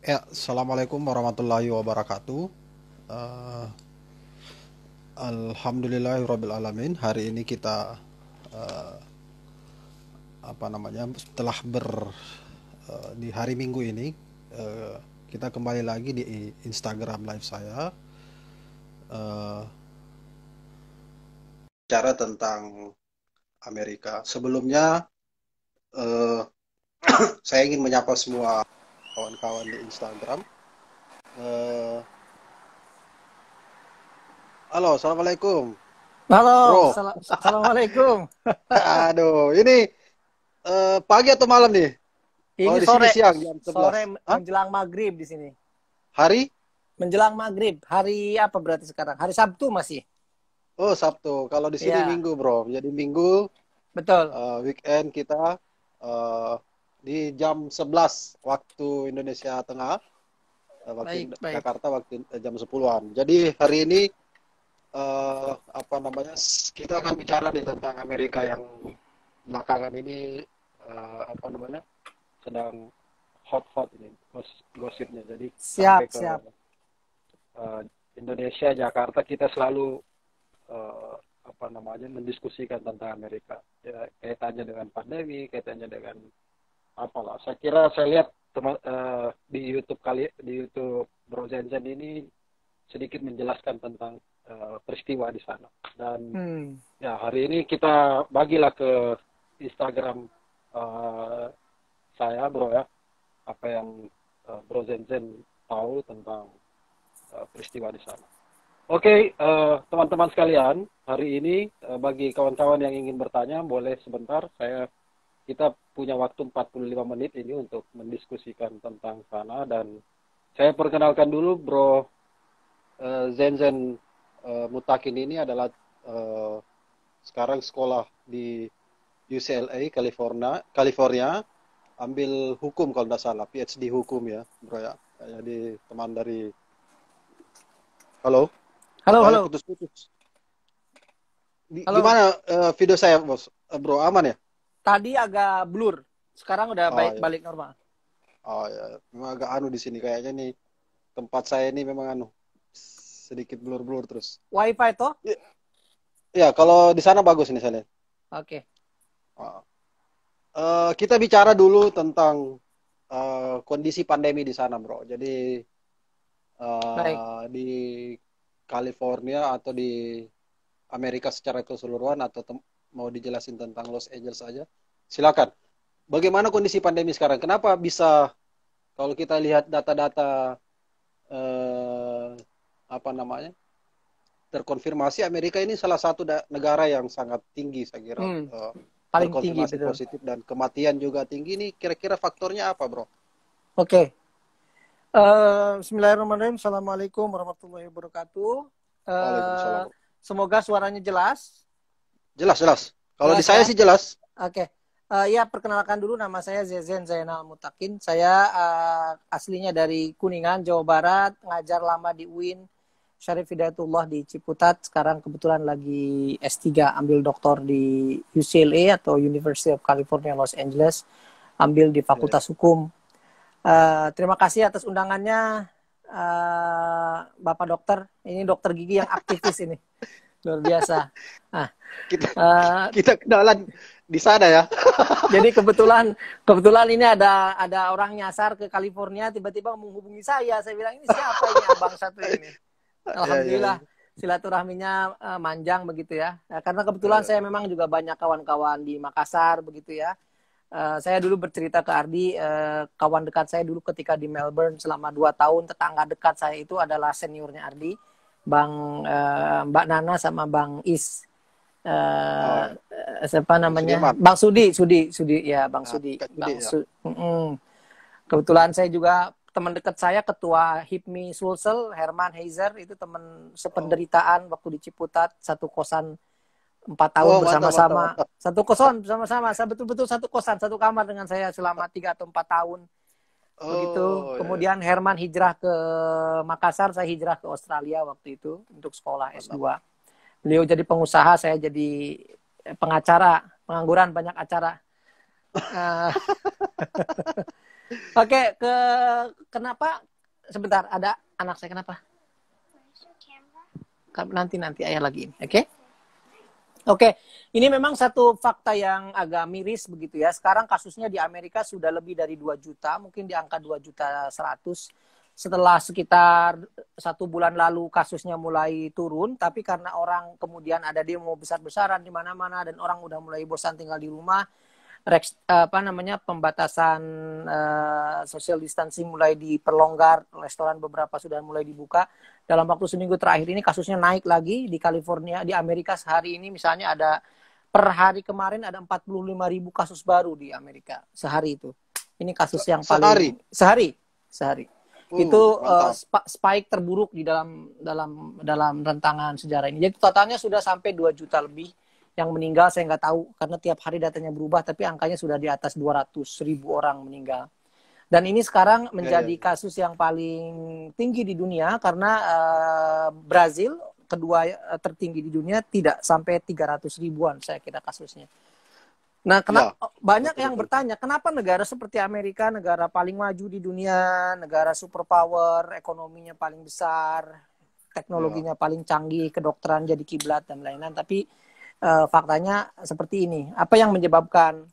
Ya, Assalamualaikum warahmatullahi wabarakatuh. Eh, Alhamdulillahirrabbilalamin. Hari ini kita setelah di hari Minggu ini eh, kita kembali lagi di Instagram live saya, eh, bicara tentang Amerika. Sebelumnya eh, saya ingin menyapa semua kawan-kawan di Instagram. Eh, Halo, assalamualaikum, Halo, bro. assalamualaikum. Aduh, ini pagi atau malam nih? Oh, Ini di sini sore, siang jam sore 11. Hah? menjelang maghrib di sini. Hari? Menjelang maghrib. Hari apa berarti sekarang? Hari Sabtu masih. Oh, Sabtu. Kalau di sini Ya, Minggu, bro. Jadi Minggu, betul. weekend kita eh, di jam 11 waktu Indonesia Tengah, waktu Baik, baik. Jakarta waktu jam 10-an. Jadi hari ini apa namanya? Kita akan bicara nih tentang Amerika yang belakangan ini apa namanya? Sedang hot-hot ini gosipnya. Jadi sampai Siap, ke siap. eh, Indonesia, Jakarta kita selalu eh, apa namanya mendiskusikan tentang Amerika. Ya, kaitannya dengan pandemi, kaitannya dengan apalah. Saya lihat di YouTube Bro Zenzen ini sedikit menjelaskan tentang peristiwa di sana. Dan Hmm, ya hari ini kita bagilah ke Instagram eh, saya, Bro ya, apa yang Bro Zenzen tahu tentang peristiwa di sana. Oke, teman-teman sekalian, hari ini bagi kawan-kawan yang ingin bertanya, boleh sebentar. Kita punya waktu 45 menit ini untuk mendiskusikan tentang sana dan saya perkenalkan dulu Bro Zenzen Mutakin ini adalah eh, sekarang sekolah di UCLA, California, ambil hukum kalau tidak salah, PhD hukum ya, Bro ya. Jadi teman dari Halo, halo, suaranya halo. putus-putus. Halo. Gimana video saya, Bos? Bro, aman ya? Tadi agak blur. Sekarang udah Oh baik ya. balik normal. Oh ya. Memang agak anu di sini kayaknya nih tempat saya ini memang anu sedikit blur-blur terus. Wi-Fi toh? Ya, ya, kalau di sana bagus nih saya lihat. Oke. Oh. Kita bicara dulu tentang kondisi pandemi di sana, Bro. Jadi Baik. di California atau di Amerika secara keseluruhan atau mau dijelasin tentang Los Angeles saja? Silakan. Bagaimana kondisi pandemi sekarang? Kenapa bisa kalau kita lihat data-data eh, apa namanya terkonfirmasi Amerika ini salah satu negara yang sangat tinggi saya kira Hmm, paling tinggi terkonfirmasi betul. positif dan kematian juga tinggi. Ini kira-kira faktornya apa, bro? Oke. Bismillahirrahmanirrahim. Assalamualaikum warahmatullahi wabarakatuh. Waalaikumsalam, Eh, bro. semoga suaranya jelas. Jelas, jelas. Kalau di Jelas saya ya. sih jelas. Oke. Ya, perkenalkan dulu nama saya Zezen Zainal Mutakin. Saya aslinya dari Kuningan, Jawa Barat, ngajar lama di UIN Syarif Hidayatullah di Ciputat. Sekarang kebetulan lagi S3, ambil doktor di UCLA atau University of California Los Angeles, ambil di Ya, ya. Fakultas Hukum. Terima kasih atas undangannya, Bapak Dokter. Ini dokter gigi yang aktivis ini, luar biasa. Nah, Kita uh, kita kenalan di sana ya. Jadi kebetulan ini ada orang nyasar ke California, tiba-tiba menghubungi saya. Saya bilang, ini siapa ini abang satu ini? Ya, ya, Alhamdulillah ya. silaturahminya manjang begitu ya. Karena kebetulan Ya, saya memang juga banyak kawan-kawan di Makassar begitu ya. Saya dulu bercerita ke Ardi, kawan dekat saya dulu ketika di Melbourne selama 2 tahun, tetangga dekat saya itu adalah seniornya Ardi, Mbak Nana sama Bang Is. Oh, eh ya. Siapa Bang namanya? Sudirman. Bang Sudi ya, Bang Ah, Sudi. Kak Judi ya. Kebetulan saya juga teman dekat saya ketua HIPMI Sulsel Herman Heiser itu teman Oh. sependeritaan waktu di Ciputat, satu kosan 4 tahun Oh, mantap, mantap, bersama-sama, mantap. satu kosan bersama-sama, saya betul-betul satu kosan satu kamar dengan saya selama 3 atau 4 tahun begitu. Oh, ya, ya. Kemudian Herman hijrah ke Makassar, saya hijrah ke Australia waktu itu untuk sekolah Mantap. S2. Beliau jadi pengusaha, saya jadi pengacara, pengangguran banyak acara. Eh, Oke, kenapa sebentar ada anak saya kenapa? Nanti ayah lagi ini. Oke. Oke, ini memang satu fakta yang agak miris begitu ya. Sekarang kasusnya di Amerika sudah lebih dari 2 juta, mungkin di angka 2.100.000. Setelah sekitar 1 bulan lalu kasusnya mulai turun, tapi karena orang kemudian ada demo besar-besaran di mana-mana dan orang udah mulai bosan tinggal di rumah, pembatasan social distancing mulai diperlonggar, restoran beberapa sudah mulai dibuka. Dalam waktu seminggu terakhir ini kasusnya naik lagi di California, di Amerika sehari ini misalnya ada per hari kemarin ada 45.000 kasus baru di Amerika sehari itu. Ini kasus yang paling sehari. Itu spike terburuk di dalam rentangan sejarah ini. Jadi totalnya sudah sampai 2 juta lebih. Yang meninggal saya nggak tahu karena tiap hari datanya berubah, tapi angkanya sudah di atas 200.000 orang meninggal. Dan ini sekarang menjadi kasus yang paling tinggi di dunia karena Brazil kedua tertinggi di dunia tidak sampai 300.000-an saya kira kasusnya. Nah, banyak yang bertanya kenapa negara seperti Amerika, negara paling maju di dunia, negara superpower, ekonominya paling besar, teknologinya paling canggih, kedokteran jadi kiblat dan lain-lain, tapi faktanya seperti ini. Apa yang menyebabkan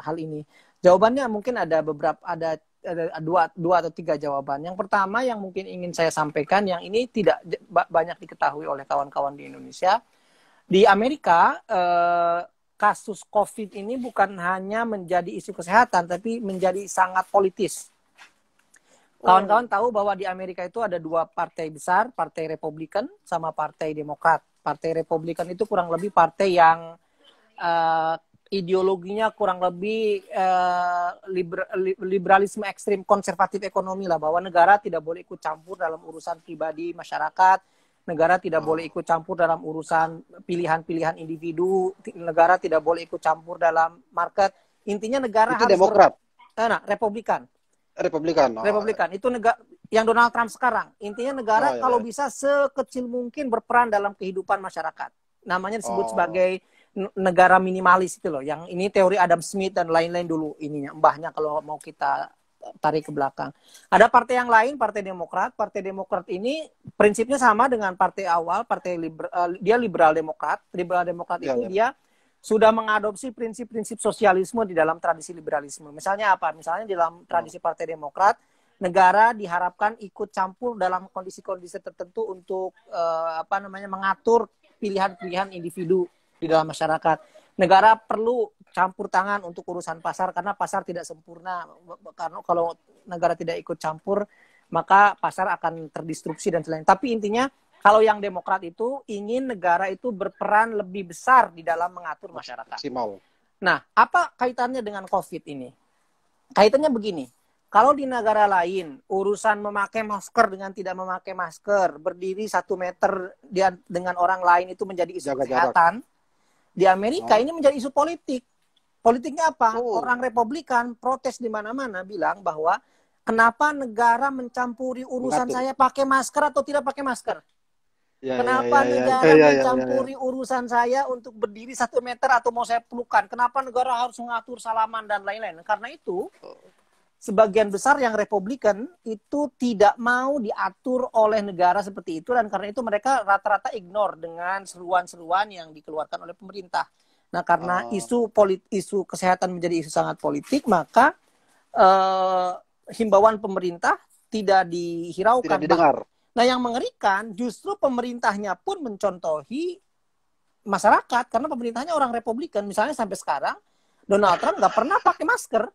hal ini? Jawabannya mungkin ada dua atau tiga jawaban. Yang pertama yang mungkin ingin saya sampaikan, yang ini tidak banyak diketahui oleh kawan-kawan di Indonesia. Di Amerika, kasus COVID ini bukan hanya menjadi isu kesehatan, tapi menjadi sangat politis. Kawan-kawan tahu bahwa di Amerika itu ada 2 partai besar, Partai Republikan sama Partai Demokrat. Partai Republikan itu kurang lebih partai yang ideologinya kurang lebih liberalisme ekstrim, konservatif ekonomi lah, bahwa negara tidak boleh ikut campur dalam urusan pribadi masyarakat, negara tidak boleh ikut campur dalam urusan pilihan-pilihan individu, negara tidak boleh ikut campur dalam market. Intinya negara itu harus Demokrat. Republikan. Republikan. Itu negara yang Donald Trump sekarang. Intinya negara kalau bisa sekecil mungkin berperan dalam kehidupan masyarakat. Namanya disebut sebagai negara minimalis itu loh. Yang ini teori Adam Smith dan lain-lain dulu ininya, mbahnya kalau mau kita tarik ke belakang. Ada partai yang lain, Partai Demokrat. Partai Demokrat ini prinsipnya sama dengan partai awal, dia liberal demokrat. Liberal demokrat itu dia sudah mengadopsi prinsip-prinsip sosialisme di dalam tradisi liberalisme. Misalnya apa? Misalnya di dalam tradisi Partai Demokrat, negara diharapkan ikut campur dalam kondisi-kondisi tertentu untuk mengatur pilihan-pilihan individu di dalam masyarakat. Negara perlu campur tangan untuk urusan pasar karena pasar tidak sempurna. Karena kalau negara tidak ikut campur, maka pasar akan terdistrupsi dan lain-lain. Tapi intinya kalau yang Demokrat itu ingin negara itu berperan lebih besar di dalam mengatur masyarakat. Nah, apa kaitannya dengan COVID ini? Kaitannya begini. Kalau di negara lain, urusan memakai masker dengan tidak memakai masker, berdiri 1 meter dengan orang lain itu menjadi isu kesehatan. Di Amerika ini menjadi isu politik. Politiknya apa? Orang Republikan protes di mana-mana bilang bahwa kenapa negara mencampuri urusan saya pakai masker atau tidak pakai masker? Kenapa negara mencampuri urusan saya untuk berdiri 1 meter atau mau saya pelukan? Kenapa negara harus mengatur salaman dan lain-lain? Karena itu sebagian besar yang Republikan itu tidak mau diatur oleh negara seperti itu, dan karena itu mereka rata-rata ignore dengan seruan-seruan yang dikeluarkan oleh pemerintah. Nah, karena isu kesehatan menjadi isu sangat politik, maka himbauan pemerintah tidak dihiraukan. Tidak didengar. Nah, yang mengerikan justru pemerintahnya pun mencontohi masyarakat, karena pemerintahnya orang Republikan. Misalnya sampai sekarang Donald Trump nggak pernah pakai masker.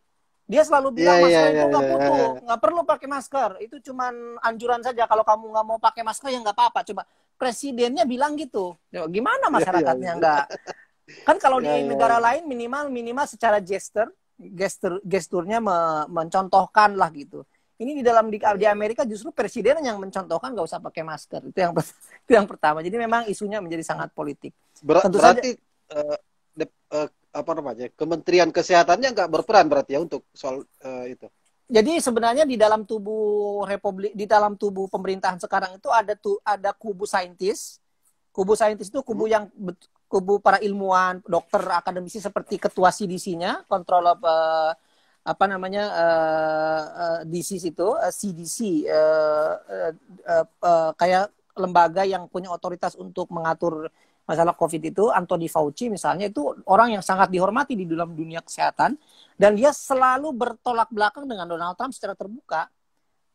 Dia selalu bilang masker itu nggak butuh, nggak perlu pakai masker. Itu cuman anjuran saja. Kalau kamu nggak mau pakai masker ya nggak apa-apa. Coba presidennya bilang gitu. Gimana masyarakatnya nggak? Kan kalau di negara lain minimal secara gesturnya mencontohkan lah gitu. Ini di Amerika justru presiden yang mencontohkan nggak usah pakai masker. Itu yang pertama. Jadi memang isunya menjadi sangat politik. Berarti Kementerian Kesehatannya nggak berperan berarti ya untuk soal itu. Jadi sebenarnya di dalam tubuh tubuh pemerintahan sekarang itu ada kubu saintis. Kubu saintis itu kubu para ilmuwan, dokter, akademisi seperti ketua CDC-nya, Control of apa namanya disease itu CDC kayak lembaga yang punya otoritas untuk mengatur masalah COVID itu, Anthony Fauci misalnya, itu orang yang sangat dihormati di dalam dunia kesehatan, dan dia selalu bertolak belakang dengan Donald Trump secara terbuka.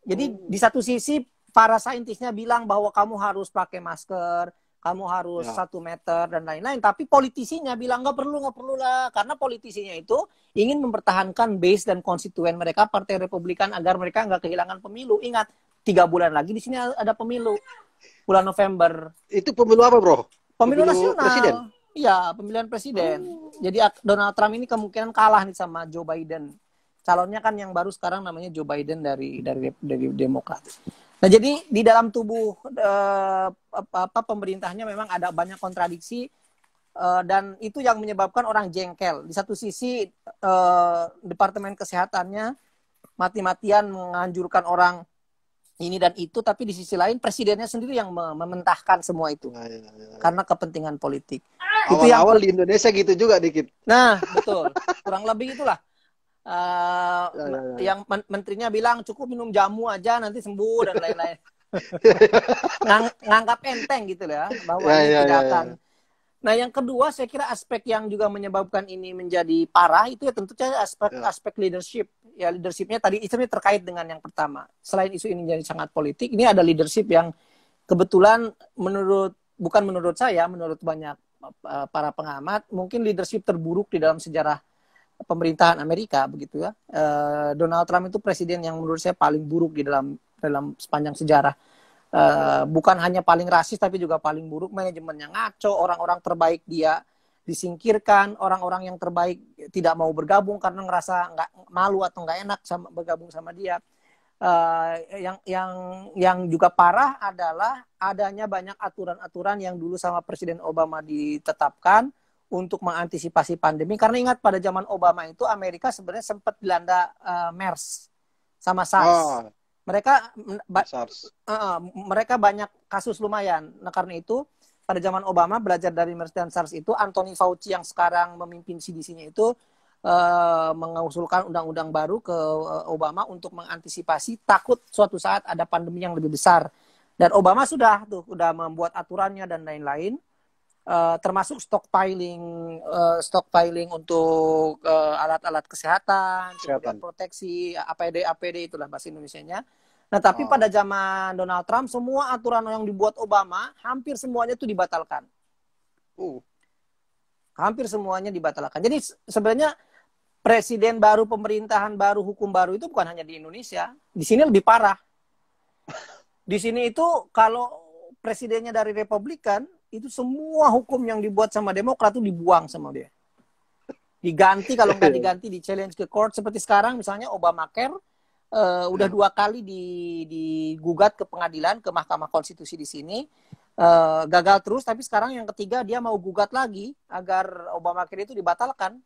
Jadi di satu sisi para saintisnya bilang bahwa kamu harus pakai masker, kamu harus 1 meter dan lain-lain. Tapi politisinya bilang nggak perlu lah. Karena politisinya itu ingin mempertahankan base dan konstituen mereka, Partai Republikan, agar mereka nggak kehilangan pemilu. Ingat, 3 bulan lagi di sini ada pemilu. Bulan November. Itu pemilu apa, bro? Pemilu nasional. Presiden? Iya, pemilihan presiden. Jadi Donald Trump ini kemungkinan kalah nih sama Joe Biden. Calonnya kan yang baru sekarang namanya Joe Biden dari Demokrat. Nah, jadi di dalam tubuh pemerintahnya memang ada banyak kontradiksi dan itu yang menyebabkan orang jengkel. Di satu sisi Departemen Kesehatannya mati-matian menganjurkan orang ini dan itu, tapi di sisi lain presidennya sendiri yang mementahkan semua itu karena kepentingan politik. Awal-awal di Indonesia gitu juga dikit. Nah, betul. Kurang lebih itulah. Yang menterinya bilang cukup minum jamu aja nanti sembuh dan lain-lain. Nganggap enteng gitu ya, bahwa ini tidak akan. Nah, yang kedua saya kira aspek yang juga menyebabkan ini menjadi parah itu ya tentu saja aspek leadership. Ya, leadershipnya tadi itu terkait dengan yang pertama. Selain isu ini jadi sangat politik, ini ada leadership yang kebetulan bukan menurut saya, menurut banyak para pengamat, mungkin leadership terburuk di dalam sejarah pemerintahan Amerika begitu ya. Donald Trump itu presiden yang menurut saya paling buruk di dalam sepanjang sejarah. Bukan hanya paling rasis tapi juga paling buruk, manajemennya ngaco, orang-orang terbaik dia disingkirkan, orang-orang yang terbaik tidak mau bergabung karena ngerasa nggak malu atau nggak enak bergabung sama dia. Yang juga parah adalah adanya banyak aturan-aturan yang dulu sama Presiden Obama ditetapkan untuk mengantisipasi pandemi. Karena ingat pada zaman Obama itu Amerika sebenarnya sempat dilanda MERS sama SARS. Mereka banyak kasus lumayan. Nah, karena itu pada zaman Obama belajar dari MERS dan SARS itu, Anthony Fauci yang sekarang memimpin CDC-nya itu mengusulkan undang-undang baru ke Obama untuk mengantisipasi takut suatu saat ada pandemi yang lebih besar. Dan Obama sudah membuat aturannya dan lain-lain. Termasuk stockpiling untuk alat-alat kesehatan, proteksi, APD itulah bahasa Indonesianya. Nah, tapi pada zaman Donald Trump semua aturan yang dibuat Obama hampir semuanya itu dibatalkan. Hampir semuanya dibatalkan. Jadi sebenarnya presiden baru, pemerintahan baru, hukum baru itu bukan hanya di Indonesia. Di sini lebih parah. Di sini itu kalau presidennya dari Republikan, itu semua hukum yang dibuat sama Demokrat itu dibuang sama dia. Diganti, kalau nggak diganti di challenge ke court. Seperti sekarang misalnya Obamacare udah 2 kali digugat ke pengadilan, ke Mahkamah Konstitusi di sini. Gagal terus, tapi sekarang yang ketiga dia mau gugat lagi agar Obamacare itu dibatalkan.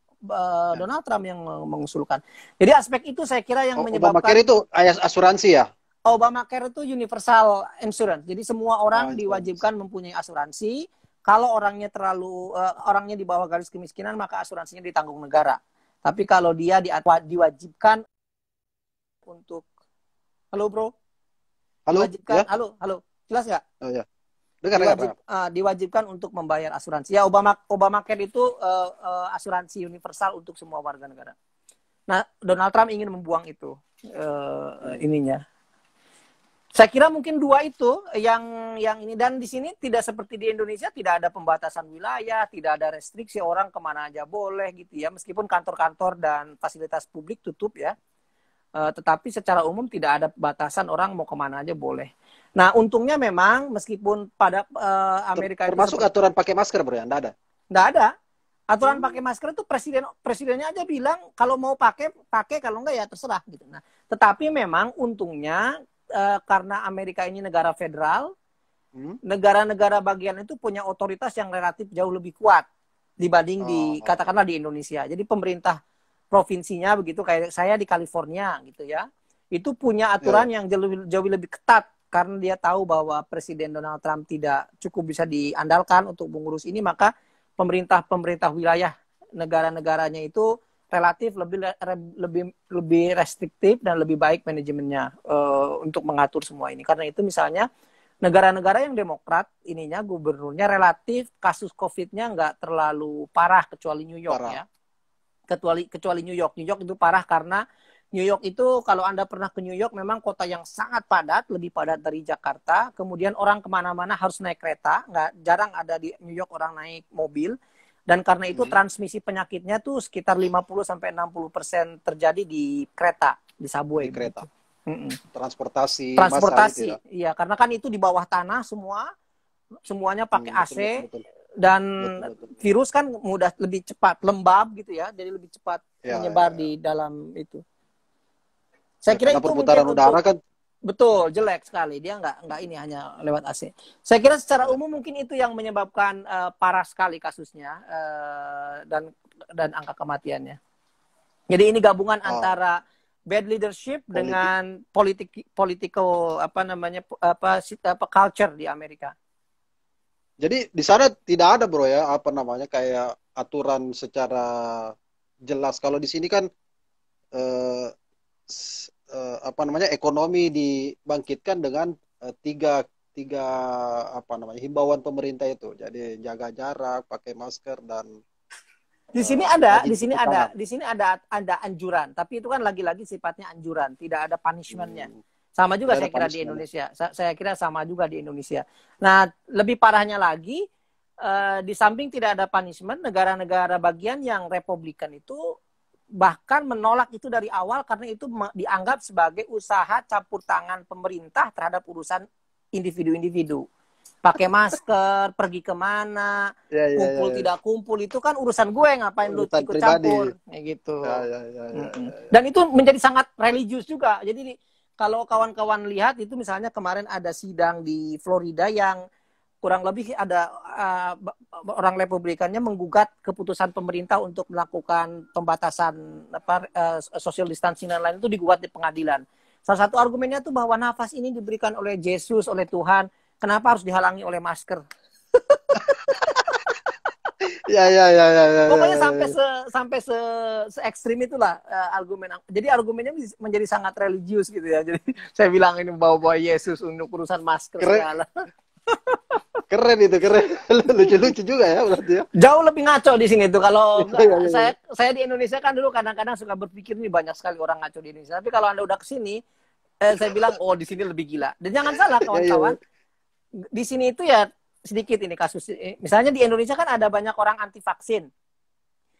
Donald Trump yang mengusulkan. Jadi aspek itu saya kira yang menyebabkan... Obamacare itu asuransi ya? Obamacare itu universal insurance. Jadi semua orang diwajibkan mempunyai asuransi. Kalau orangnya orangnya di bawah garis kemiskinan, maka asuransinya ditanggung negara. Tapi kalau dia diwajibkan untuk... Halo bro? Halo? Diwajibkan... Ya? Halo? Jelas nggak? Oh ya. Dengar. Diwajibkan untuk membayar asuransi. Ya, Obamacare itu asuransi universal untuk semua warga negara. Nah, Donald Trump ingin membuang itu ininya. Saya kira mungkin 2 itu yang ini, dan di sini tidak seperti di Indonesia, tidak ada pembatasan wilayah, tidak ada restriksi orang kemana aja boleh gitu ya, meskipun kantor-kantor dan fasilitas publik tutup ya, tetapi secara umum tidak ada batasan orang mau kemana aja boleh. Nah, untungnya memang meskipun pada Amerika termasuk itu aturan pakai masker bro ya, enggak ada? Enggak ada. Aturan pakai masker itu presidennya aja bilang kalau mau pakai, kalau enggak ya terserah gitu. Nah, tetapi memang untungnya karena Amerika ini negara federal, negara-negara bagian itu punya otoritas yang relatif jauh lebih kuat dibanding katakanlah di Indonesia. Jadi pemerintah provinsinya begitu, kayak saya di California gitu ya, itu punya aturan yang jauh lebih ketat karena dia tahu bahwa Presiden Donald Trump tidak cukup bisa diandalkan untuk mengurus ini, maka pemerintah wilayah negara-negaranya itu relatif lebih restriktif dan lebih baik manajemennya untuk mengatur semua ini. Karena itu misalnya negara-negara yang demokrat ininya gubernurnya relatif kasus COVID-nya nggak terlalu parah kecuali New York ya. Kecuali New York. New York itu parah karena New York itu kalau Anda pernah ke New York memang kota yang sangat padat, lebih padat dari Jakarta. Kemudian orang kemana-mana harus naik kereta, jarang ada di New York orang naik mobil. Dan karena itu transmisi penyakitnya tuh sekitar 50-60% terjadi di kereta, di subway. Di kereta. Transportasi, massal, iya. Karena kan itu di bawah tanah semuanya pakai AC. Betul. Dan virus kan mudah lebih cepat lembab gitu ya, jadi lebih cepat menyebar di dalam itu. Saya kira itu perputaran udara kan betul jelek sekali, dia nggak ini hanya lewat AC. Saya kira secara umum mungkin itu yang menyebabkan parah sekali kasusnya dan angka kematiannya. Jadi ini gabungan antara bad leadership dengan political culture di Amerika. Jadi di sana tidak ada bro ya kayak aturan secara jelas. Kalau di sini kan ekonomi dibangkitkan dengan tiga himbauan pemerintah itu. Jadi jaga jarak, pakai masker dan di sini ada anjuran, tapi itu kan lagi-lagi sifatnya anjuran, tidak ada punishment-nya. Sama juga saya kira di Indonesia. Saya kira sama juga di Indonesia. Nah, lebih parahnya lagi, di samping tidak ada punishment, negara-negara bagian yang Republikan itu bahkan menolak itu dari awal karena itu dianggap sebagai usaha campur tangan pemerintah terhadap urusan individu-individu. Pakai masker, pergi kemana, kumpul tidak kumpul, itu kan urusan gue, ngapain lu ikut campur. Kayak gitu. Dan itu menjadi sangat religius juga. Jadi kalau kawan-kawan lihat itu misalnya kemarin ada sidang di Florida yang kurang lebih ada orang Republikannya menggugat keputusan pemerintah untuk melakukan pembatasan social distancing dan lain itu digugat di pengadilan. Salah satu argumennya tuh bahwa nafas ini diberikan oleh Yesus, oleh Tuhan, kenapa harus dihalangi oleh masker? Ya. Pokoknya sampai se ekstrim itulah argumen. Jadi argumennya menjadi sangat religius gitu ya. Jadi saya bilang ini bawa Yesus untuk urusan masker segala. Keren itu, keren. Lucu-lucu juga ya berarti ya. Jauh lebih ngaco di sini tuh. Kalau saya di Indonesia kan dulu kadang-kadang suka berpikir nih banyak sekali orang ngaco di Indonesia. Tapi kalau Anda udah kesini, saya bilang di sini lebih gila. Dan jangan salah kawan-kawan, di sini itu ya sedikit ini kasus. Misalnya di Indonesia kan ada banyak orang anti vaksin.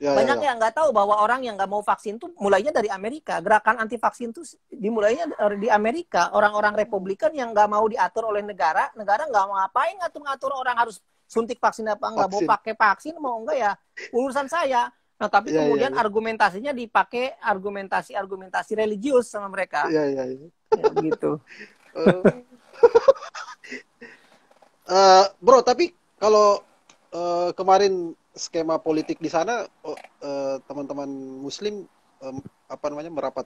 Banyak yang nggak tahu bahwa orang yang nggak mau vaksin tuh mulainya dari Amerika. Gerakan anti vaksin tuh dimulainya di Amerika. Orang-orang Republikan yang nggak mau diatur oleh negara nggak mau ngapain ngatur-ngatur orang harus suntik vaksin apa nggak mau pakai vaksin mau enggak ya urusan saya. Nah tapi kemudian argumentasinya dipakai argumentasi religius sama mereka. Ya begitu. Bro, tapi kalau kemarin skema politik di sana teman-teman Muslim merapat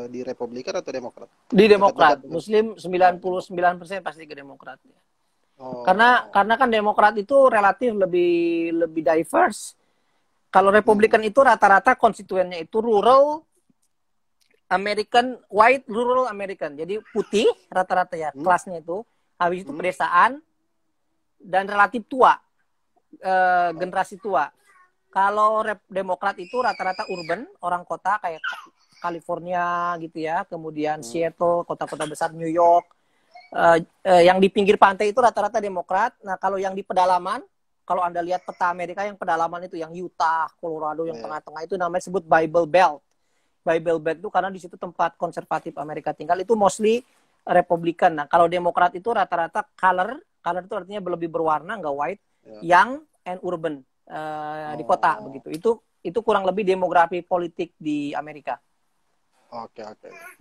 di Republikan atau Demokrat? Di Demokrat. Muslim 99% pasti ke Demokrat. Karena kan Demokrat itu relatif lebih diverse. Kalau Republikan itu rata-rata konstituennya itu rural American. Jadi putih rata-rata ya kelasnya itu. Habis itu pedesaan dan relatif tua, generasi tua. Kalau Demokrat itu rata-rata urban, orang kota kayak California gitu ya, kemudian Seattle, kota-kota besar New York. Yang di pinggir pantai itu rata-rata Demokrat. Nah kalau yang di pedalaman, kalau Anda lihat peta Amerika yang pedalaman itu, yang Utah, Colorado, yang tengah-tengah itu namanya sebut Bible Belt. Bible Belt itu karena di situ tempat konservatif Amerika tinggal, itu mostly Republikan. Nah, kalau Demokrat itu rata-rata color itu artinya lebih berwarna, nggak white, young and urban di kota begitu. Itu kurang lebih demografi politik di Amerika. Oke.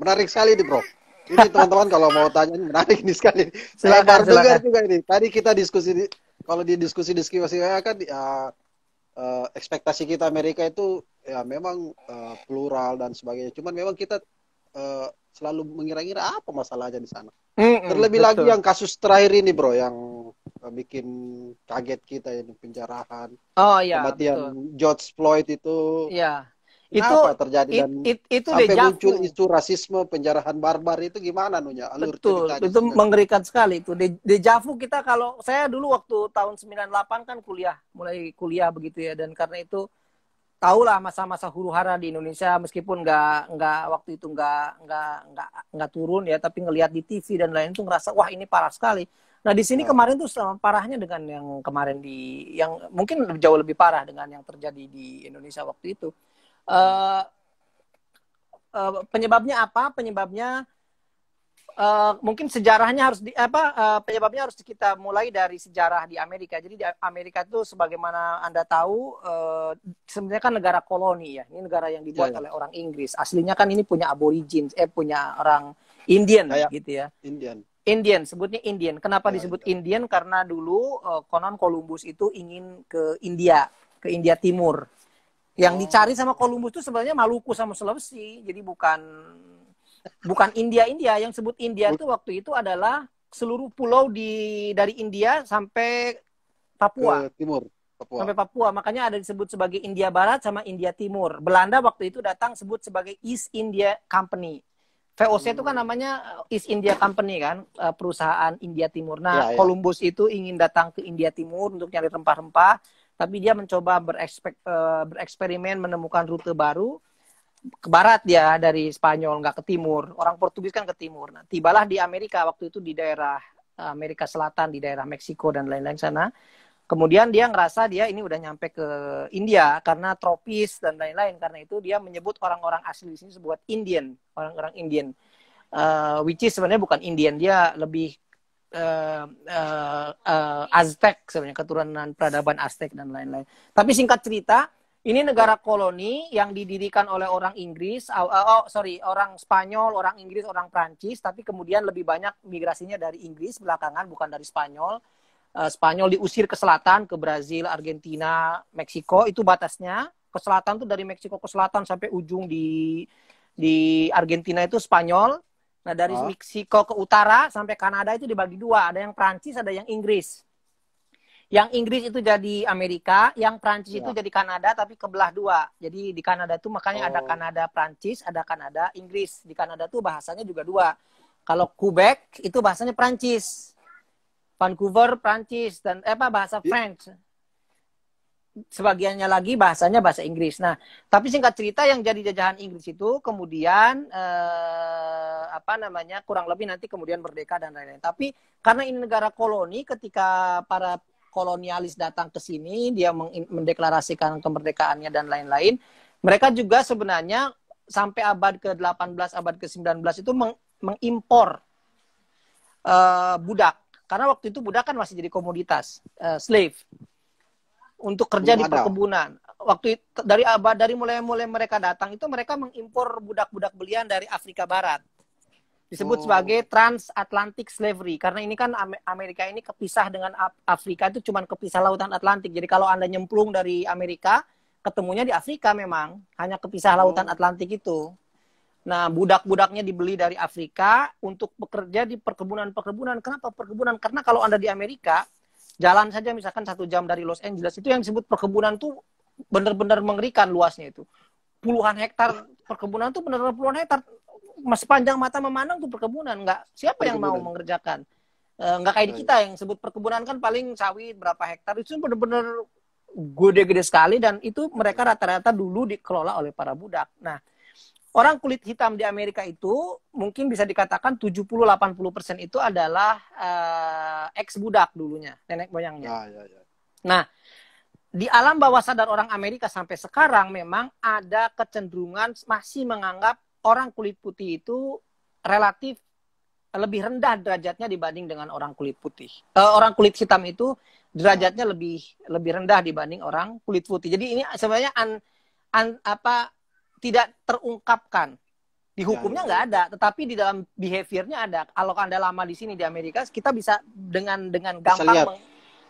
Menarik sekali nih, Bro. Ini teman-teman kalau mau tanya ini menarik nih sekali. Saya baru dengar juga ini. Tadi kita diskusi kalau di diskusi kan ekspektasi kita Amerika itu ya memang plural dan sebagainya. Cuman memang kita selalu mengira-ngira apa masalahnya di sana. Terlebih lagi yang kasus terakhir ini, Bro, yang bikin kaget kita ini, penjarahan. Oh iya, kematian betul. George Floyd itu. Iya. Kenapa terjadi dan itu sampai dejavu. muncul isu rasisme, penjarahan barbar itu gimana Nunya? Alur Betul, ceritanya itu sebenarnya. mengerikan sekali itu. Dejavu kita, kalau saya dulu waktu tahun 98 kan mulai kuliah begitu ya, dan karena itu tahulah masa-masa huru-hara di Indonesia, meskipun nggak waktu itu nggak turun ya, tapi ngelihat di TV dan lain itu ngerasa wah ini parah sekali. Nah di sini Ya. kemarin tuh parahnya dengan yang kemarin yang mungkin jauh lebih parah dengan yang terjadi di Indonesia waktu itu. Penyebabnya apa? Penyebabnya mungkin sejarahnya harus penyebabnya harus kita mulai dari sejarah di Amerika. Jadi di Amerika itu sebagaimana Anda tahu sebenarnya kan negara koloni ya. Ini negara yang dibuat oleh orang Inggris. Aslinya kan ini punya aborigin, punya orang Indian gitu ya. Indian, sebutnya Indian. Kenapa disebut Indian? Karena dulu konon Columbus itu ingin ke India Timur. Yang dicari sama Columbus itu sebenarnya Maluku sama Sulawesi. Jadi bukan India. Yang sebut India itu waktu itu adalah seluruh pulau dari India sampai Papua. Ke timur, Papua. Sampai Papua. Makanya ada disebut sebagai India Barat sama India Timur. Belanda waktu itu datang sebut sebagai East India Company. VOC itu kan namanya East India Company kan, perusahaan India Timur. Nah, Columbus itu ingin datang ke India Timur untuk nyari rempah-rempah, tapi dia mencoba bereksperimen menemukan rute baru ke barat dia dari Spanyol, nggak ke timur. Orang Portugis kan ke timur. Nah, tibalah di Amerika waktu itu di daerah Amerika Selatan, di daerah Meksiko dan lain-lain sana. Kemudian dia ngerasa dia ini udah nyampe ke India karena tropis dan lain-lain. Karena itu dia menyebut orang-orang asli di sini sebuah Indian, orang-orang Indian. Which is sebenarnya bukan Indian, dia lebih Aztec sebenarnya, keturunan peradaban Aztec dan lain-lain. Tapi singkat cerita, ini negara koloni yang didirikan oleh orang Inggris, orang Spanyol, orang Inggris, orang Prancis, tapi kemudian lebih banyak migrasinya dari Inggris belakangan, bukan dari Spanyol. Spanyol diusir ke selatan, ke Brazil, Argentina, Meksiko, itu batasnya. Ke selatan tuh dari Meksiko ke selatan sampai ujung di Argentina itu Spanyol. Nah dari Meksiko ke utara sampai Kanada itu dibagi dua, ada yang Prancis, ada yang Inggris. Yang Inggris itu jadi Amerika, yang Prancis itu jadi Kanada, tapi kebelah dua. Jadi di Kanada tuh makanya ada Kanada Prancis, ada Kanada Inggris. Di Kanada tuh bahasanya juga dua. Kalau Quebec itu bahasanya Prancis. Vancouver Prancis dan bahasa French. Sebagiannya lagi bahasanya bahasa Inggris. Nah, tapi singkat cerita yang jadi jajahan Inggris itu kemudian kurang lebih nanti kemudian merdeka dan lain-lain. Tapi karena ini negara koloni, ketika para kolonialis datang ke sini, dia mendeklarasikan kemerdekaannya dan lain-lain. Mereka juga sebenarnya sampai abad ke-18, abad ke-19 itu mengimpor budak. Karena waktu itu budak kan masih jadi komoditas, slave, untuk kerja di perkebunan. Waktu itu, dari mulai mereka datang itu mereka mengimpor budak-budak belian dari Afrika Barat. Disebut sebagai transatlantic slavery. Karena ini kan Amerika ini kepisah dengan Afrika, itu cuma kepisah lautan Atlantik. Jadi kalau Anda nyemplung dari Amerika, ketemunya di Afrika memang. Hanya kepisah lautan Atlantik itu. Nah, budak-budaknya dibeli dari Afrika untuk bekerja di perkebunan-perkebunan. Kenapa perkebunan? Karena kalau Anda di Amerika, jalan saja misalkan 1 jam dari Los Angeles, itu yang disebut perkebunan tuh benar-benar mengerikan luasnya itu. Puluhan hektar perkebunan tuh benar-benar puluhan hektar. Sepanjang mata memandang tuh perkebunan. Siapa yang mau mengerjakan? Nggak kayak di kita yang sebut perkebunan kan paling sawit berapa hektar. Itu benar-benar gede-gede sekali dan itu mereka rata-rata dulu dikelola oleh para budak. Nah, orang kulit hitam di Amerika itu mungkin bisa dikatakan 70-80% itu adalah ex-budak dulunya, nenek moyangnya. Nah, di alam bawah sadar orang Amerika sampai sekarang memang ada kecenderungan masih menganggap orang kulit putih itu relatif lebih rendah derajatnya dibanding dengan orang kulit putih. Orang kulit hitam itu derajatnya lebih rendah dibanding orang kulit putih. Jadi ini sebenarnya tidak terungkapkan. Di hukumnya nggak ada, tetapi di dalam behaviornya ada. Kalau Anda lama di sini di Amerika, kita bisa dengan gampang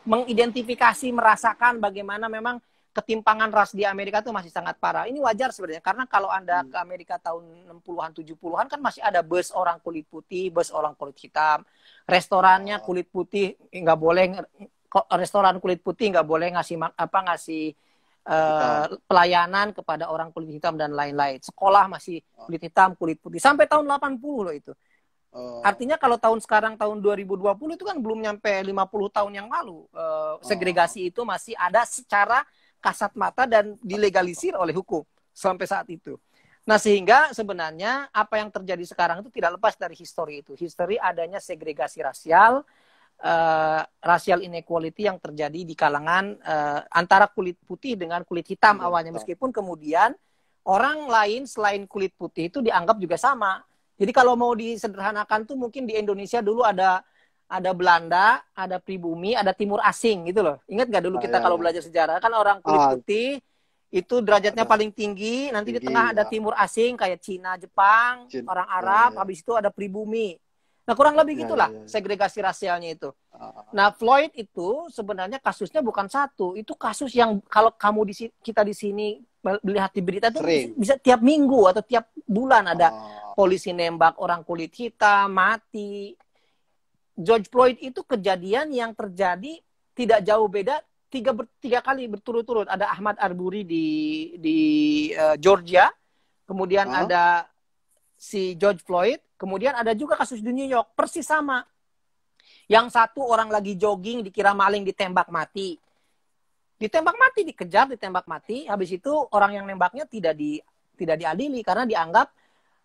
mengidentifikasi, merasakan bagaimana memang ketimpangan ras di Amerika itu masih sangat parah. Ini wajar sebenarnya, karena kalau Anda ke Amerika tahun 60-an, 70-an kan masih ada bus orang kulit putih, bus orang kulit hitam. Restorannya kulit putih nggak boleh, restoran kulit putih nggak boleh ngasih pelayanan kepada orang kulit hitam dan lain-lain. Sekolah masih kulit hitam, kulit putih. Sampai tahun 80 loh itu. Artinya kalau tahun sekarang, tahun 2020 itu kan belum nyampe 50 tahun yang lalu. Segregasi itu masih ada secara kasat mata dan dilegalisir oleh hukum sampai saat itu. Nah, sehingga sebenarnya apa yang terjadi sekarang itu tidak lepas dari histori itu. Histori adanya segregasi rasial, racial inequality yang terjadi di kalangan antara kulit putih dengan kulit hitam awalnya. Meskipun kemudian orang lain selain kulit putih itu dianggap juga sama. Jadi kalau mau disederhanakan tuh mungkin di Indonesia dulu ada Belanda, ada pribumi, ada timur asing gitu loh. Ingat nggak dulu kita kalau belajar sejarah kan orang kulit putih itu derajatnya paling tinggi, nanti di tengah ada timur asing kayak Cina, Jepang, orang Arab, habis itu ada pribumi. Nah, kurang lebih gitulah segregasi rasialnya itu. Nah, Floyd itu sebenarnya kasusnya bukan satu, itu kasus yang kalau kita di sini melihat di berita itu bisa tiap minggu atau tiap bulan ada polisi nembak orang kulit hitam mati. George Floyd itu kejadian yang terjadi tidak jauh beda tiga kali berturut-turut. Ada Ahmaud Arbery di Georgia, kemudian ada si George Floyd, kemudian ada juga kasus di New York, persis sama. Yang satu orang lagi jogging dikira maling ditembak mati. Ditembak mati, dikejar, ditembak mati. Habis itu orang yang nembaknya tidak diadili karena dianggap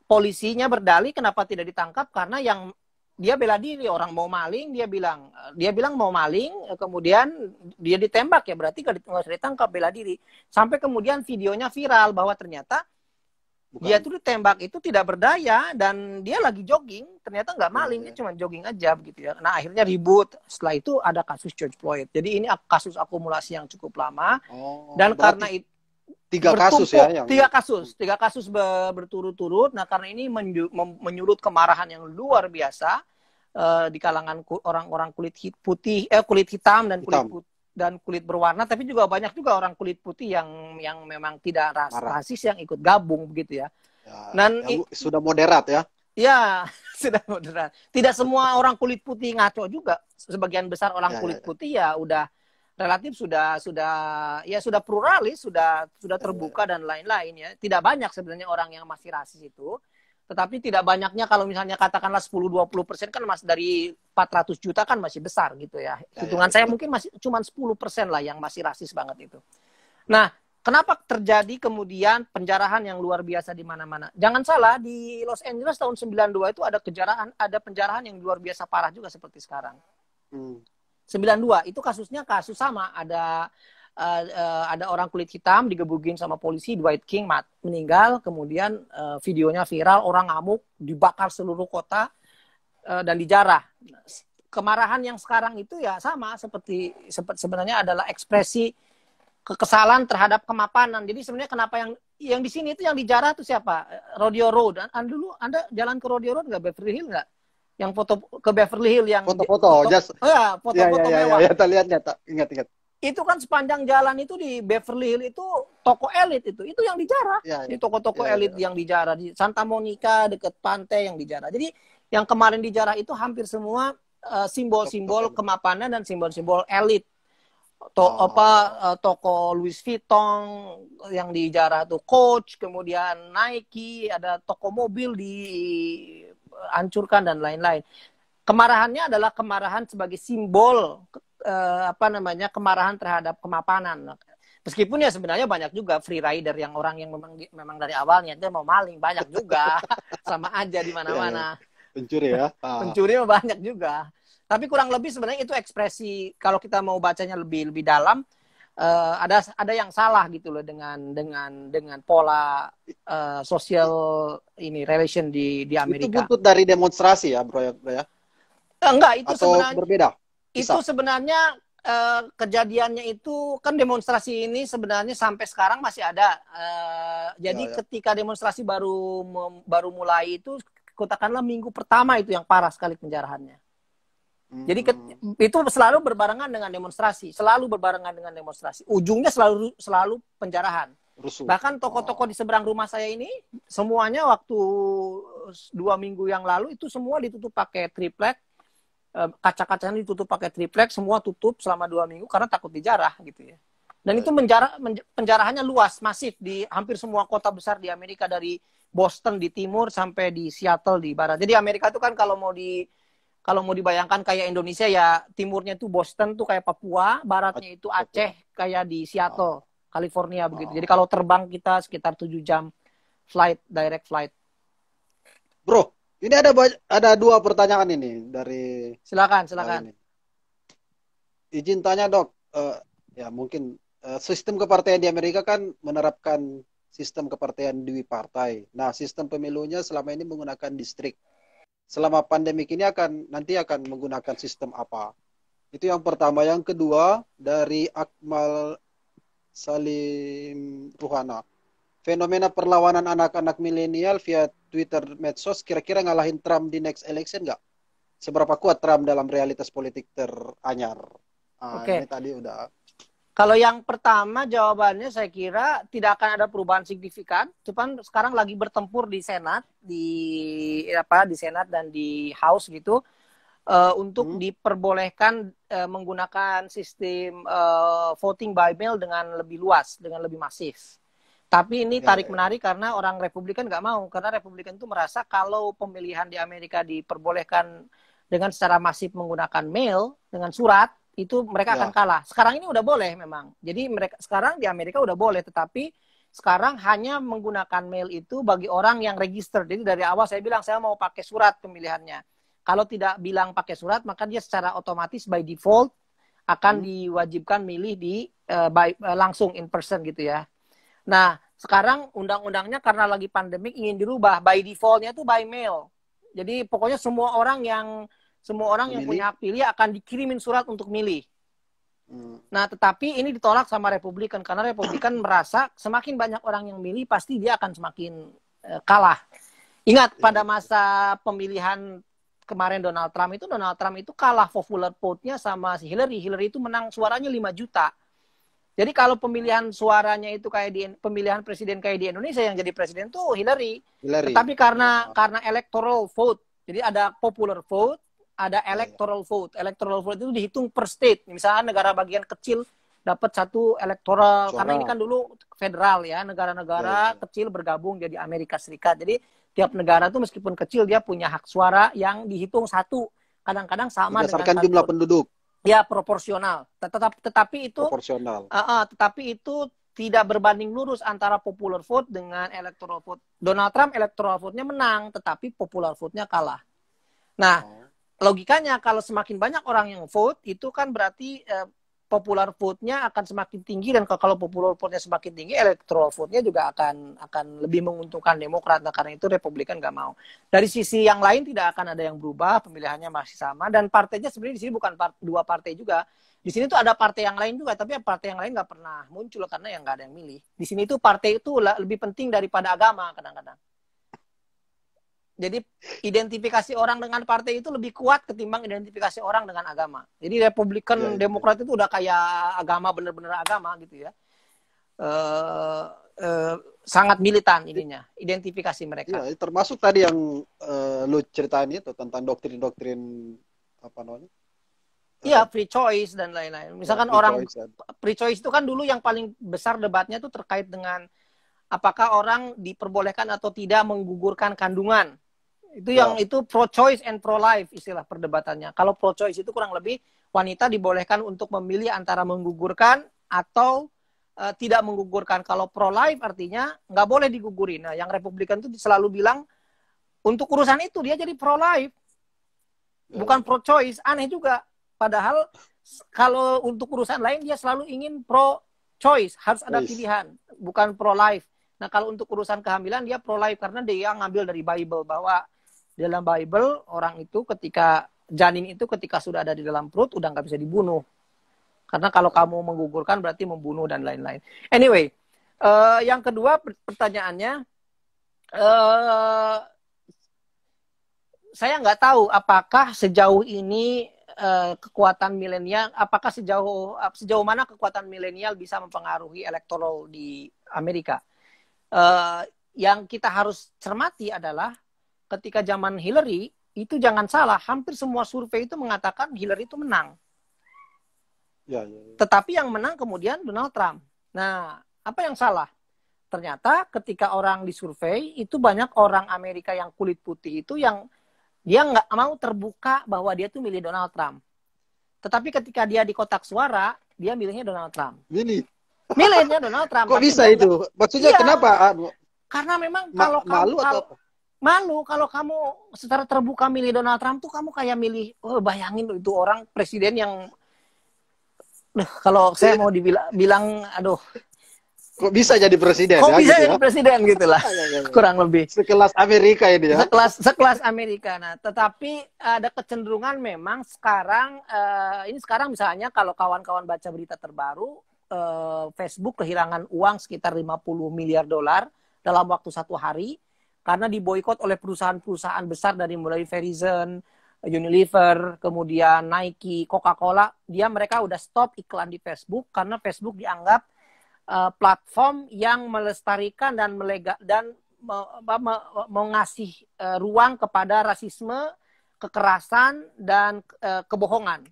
polisinya berdalih kenapa tidak ditangkap karena yang dia bela diri, orang mau maling, dia bilang mau maling, kemudian dia ditembak, ya berarti nggak usah ditangkap, bela diri. Sampai kemudian videonya viral bahwa ternyata dia tuh ditembak itu tidak berdaya dan dia lagi jogging, ternyata nggak maling, dia cuma jogging aja begitu ya. Nah, akhirnya ribut. Setelah itu ada kasus George Floyd. Jadi ini kasus akumulasi yang cukup lama. Dan karena itu tiga kasus berturut-turut. Nah, karena ini menyulut kemarahan yang luar biasa di kalangan orang-orang kulit hitam dan kulit berwarna, tapi juga banyak juga orang kulit putih yang memang tidak rasis yang ikut gabung begitu ya. Dan sudah moderat ya. Ya, sudah moderat. Tidak semua orang kulit putih ngaco juga. Sebagian besar orang kulit putih ya udah relatif sudah pluralis, sudah terbuka dan lain-lain ya. Tidak banyak sebenarnya orang yang masih rasis itu. Tetapi tidak banyaknya kalau misalnya katakanlah 10-20% kan masih dari 400 juta kan masih besar gitu ya. Hitungan saya mungkin masih cuma 10% lah yang masih rasis banget itu. Nah, kenapa terjadi kemudian penjarahan yang luar biasa di mana-mana? Jangan salah, di Los Angeles tahun 92 itu ada penjarahan yang luar biasa parah juga seperti sekarang. 92 itu kasusnya kasus sama, ada orang kulit hitam digebugin sama polisi, Dwight King meninggal, kemudian videonya viral, orang ngamuk, dibakar seluruh kota dan dijarah. Kemarahan yang sekarang itu ya sama seperti sebenarnya adalah ekspresi kekesalan terhadap kemapanan. Jadi sebenarnya kenapa yang di sini itu yang dijarah itu siapa? Rodeo Road. Anda jalan ke Rodeo Road nggak, Beverly Hills nggak? Yang foto ke Beverly Hills yang foto-foto mewah. Ya, lihatnya, ingat. Itu kan sepanjang jalan itu di Beverly Hills itu toko elit itu yang dijarah. Di toko-toko elit yang dijarah di Santa Monica dekat pantai yang dijarah. Jadi yang kemarin dijarah itu hampir semua simbol-simbol kemapanan dan simbol-simbol elit. Toko Louis Vuitton yang dijarah tuh, Coach, kemudian Nike, ada toko mobil dihancurkan dan lain-lain. Kemarahannya adalah kemarahan sebagai simbol kemarahan terhadap kemapanan. Meskipun ya sebenarnya banyak juga free rider yang orang yang memang dari awalnya dia mau maling, banyak juga. Sama aja di mana-mana. Pencuri ya. Pencuri banyak juga. Tapi kurang lebih sebenarnya itu ekspresi, kalau kita mau bacanya lebih dalam, ada yang salah gitu loh dengan pola sosial relation di Amerika. Itu buntut dari demonstrasi ya, bro ya? Enggak, itu atau sebenarnya berbeda? Itu sebenarnya kejadiannya itu kan demonstrasi ini sebenarnya sampai sekarang masih ada. Jadi ketika demonstrasi baru mulai itu, katakanlah minggu pertama itu yang parah sekali penjarahannya. Jadi itu selalu berbarengan dengan demonstrasi, ujungnya selalu penjarahan. Rusuh. Bahkan toko-toko di seberang rumah saya ini semuanya waktu 2 minggu yang lalu itu semua ditutup pakai triplek, kaca-kacanya ditutup pakai triplek, semua tutup selama 2 minggu karena takut dijarah gitu ya. Dan itu penjarahannya luas, masif di hampir semua kota besar di Amerika, dari Boston di timur sampai di Seattle di barat. Jadi Amerika itu kan kalau mau dibayangkan kayak Indonesia ya, timurnya itu Boston tuh kayak Papua, baratnya itu Aceh kayak di Seattle, California begitu. Jadi kalau terbang kita sekitar 7 jam direct flight. Bro, ini ada 2 pertanyaan ini dari Silakan. Ini. Izin tanya, Dok. Ya mungkin sistem kepartaian di Amerika kan menerapkan sistem kepartaian partai. Nah, sistem pemilunya selama ini menggunakan distrik. Selama pandemik ini nanti akan menggunakan sistem apa? Itu yang pertama. Yang kedua, dari Akmal Salim Ruhana. Fenomena perlawanan anak-anak milenial via Twitter medsos kira-kira ngalahin Trump di next election nggak? Seberapa kuat Trump dalam realitas politik teranyar? Ini tadi udah. Kalau yang pertama jawabannya saya kira tidak akan ada perubahan signifikan. Cuman sekarang lagi bertempur di Senat, di Senat dan di House gitu, untuk diperbolehkan menggunakan sistem voting by mail dengan lebih luas, dengan lebih masif. Tapi ini tarik-menarik karena orang Republikan nggak mau. Karena Republikan itu merasa kalau pemilihan di Amerika diperbolehkan dengan secara masif menggunakan mail, dengan surat, itu mereka akan kalah. Sekarang ini udah boleh memang. Jadi sekarang di Amerika udah boleh, tetapi sekarang hanya menggunakan mail itu bagi orang yang register. Jadi dari awal saya bilang saya mau pakai surat pemilihannya. Kalau tidak bilang pakai surat, maka dia secara otomatis by default akan diwajibkan milih di langsung in person gitu ya. Nah, sekarang undang-undangnya karena lagi pandemik ingin dirubah. By default-nya itu by mail. Jadi pokoknya semua orang yang punya hak pilih akan dikirimin surat untuk milih. Nah, tetapi ini ditolak sama Republikan karena Republikan merasa semakin banyak orang yang milih pasti dia akan semakin kalah. Ingat pada masa pemilihan kemarin Donald Trump itu kalah popular vote-nya sama si Hillary. Hillary itu menang suaranya 5 juta. Jadi kalau pemilihan suaranya itu kayak di pemilihan presiden kayak di Indonesia yang jadi presiden tuh Hillary. Tetapi karena electoral vote. Jadi ada popular vote, ada electoral vote. Electoral vote itu dihitung per state. Misalnya negara bagian kecil dapat 1 electoral. Karena ini kan dulu federal ya. Negara-negara kecil bergabung jadi Amerika Serikat. Jadi tiap negara tuh meskipun kecil dia punya hak suara yang dihitung 1. Kadang-kadang sama berdasarkan dengan jumlah penduduk. Ya, proporsional. Tetapi itu proporsional. Tetapi itu tidak berbanding lurus antara popular vote dengan electoral vote. Donald Trump electoral vote-nya menang, tetapi popular vote-nya kalah. Nah, logikanya kalau semakin banyak orang yang vote, itu kan berarti popular vote-nya akan semakin tinggi, dan kalau popular vote-nya semakin tinggi, electoral vote-nya juga akan lebih menguntungkan Demokrat. Nah, karena itu Republikan nggak mau. Dari sisi yang lain tidak akan ada yang berubah, pemilihannya masih sama, dan partainya sebenarnya di sini bukan 2 partai juga. Di sini tuh ada partai yang lain juga, tapi partai yang lain nggak pernah muncul karena yang nggak ada yang milih. Di sini tuh partai itu lebih penting daripada agama kadang-kadang. Jadi identifikasi orang dengan partai itu lebih kuat ketimbang identifikasi orang dengan agama. Jadi Republikan, Demokrat itu udah kayak agama, bener-bener agama gitu ya. Sangat militan ininya, identifikasi mereka. Ya, termasuk tadi yang lu ceritain itu tentang doktrin-doktrin apa namanya? Iya, free choice dan lain-lain. Misalkan free choice itu kan dulu yang paling besar debatnya tuh terkait dengan apakah orang diperbolehkan atau tidak menggugurkan kandungan. Itu yang itu pro choice and pro life istilah perdebatannya. Kalau pro choice itu kurang lebih wanita dibolehkan untuk memilih antara menggugurkan atau tidak menggugurkan. Kalau pro life artinya nggak boleh digugurin. Nah, yang Republikan itu selalu bilang untuk urusan itu dia jadi pro life, bukan pro choice. Aneh juga. Padahal kalau untuk urusan lain dia selalu ingin pro choice, harus ada pilihan, bukan pro life. Nah, kalau untuk urusan kehamilan dia pro life karena dia ngambil dari Bible bahwa dalam Bible orang itu ketika janin itu ketika sudah ada di dalam perut udah nggak bisa dibunuh. Karena kalau kamu menggugurkan berarti membunuh dan lain-lain. Anyway, yang kedua pertanyaannya, saya nggak tahu apakah sejauh ini kekuatan milenial, apakah sejauh mana kekuatan milenial bisa mempengaruhi elektoral di Amerika. Yang kita harus cermati adalah ketika zaman Hillary, itu jangan salah, hampir semua survei itu mengatakan Hillary itu menang. Ya, ya, ya. Tetapi yang menang kemudian Donald Trump. Nah, apa yang salah? Ternyata ketika orang disurvei, itu banyak orang Amerika yang kulit putih itu yang dia nggak mau terbuka bahwa dia tuh milih Donald Trump. Tetapi ketika dia di kotak suara, dia milihnya Donald Trump. Milihnya Donald Trump. Kok bisa itu? Maksudnya iya, kenapa? Karena memang kalau malu atau apa? Malu kalau kamu secara terbuka milih Donald Trump tuh kamu kayak milih, bayangin itu orang presiden yang, kalau saya mau bilang, aduh. Kok bisa jadi presiden? Kok ya, bisa gitu jadi presiden gitulah, kurang lebih. Sekelas Amerika ini ya. Sekelas Amerika. Nah, tetapi ada kecenderungan memang sekarang, ini sekarang misalnya kalau kawan-kawan baca berita terbaru, Facebook kehilangan uang sekitar 50 miliar dolar dalam waktu 1 hari. Karena diboikot oleh perusahaan-perusahaan besar dari mulai Verizon, Unilever, kemudian Nike, Coca-Cola. Mereka udah stop iklan di Facebook karena Facebook dianggap platform yang melestarikan dan mengasih ruang kepada rasisme, kekerasan, dan kebohongan.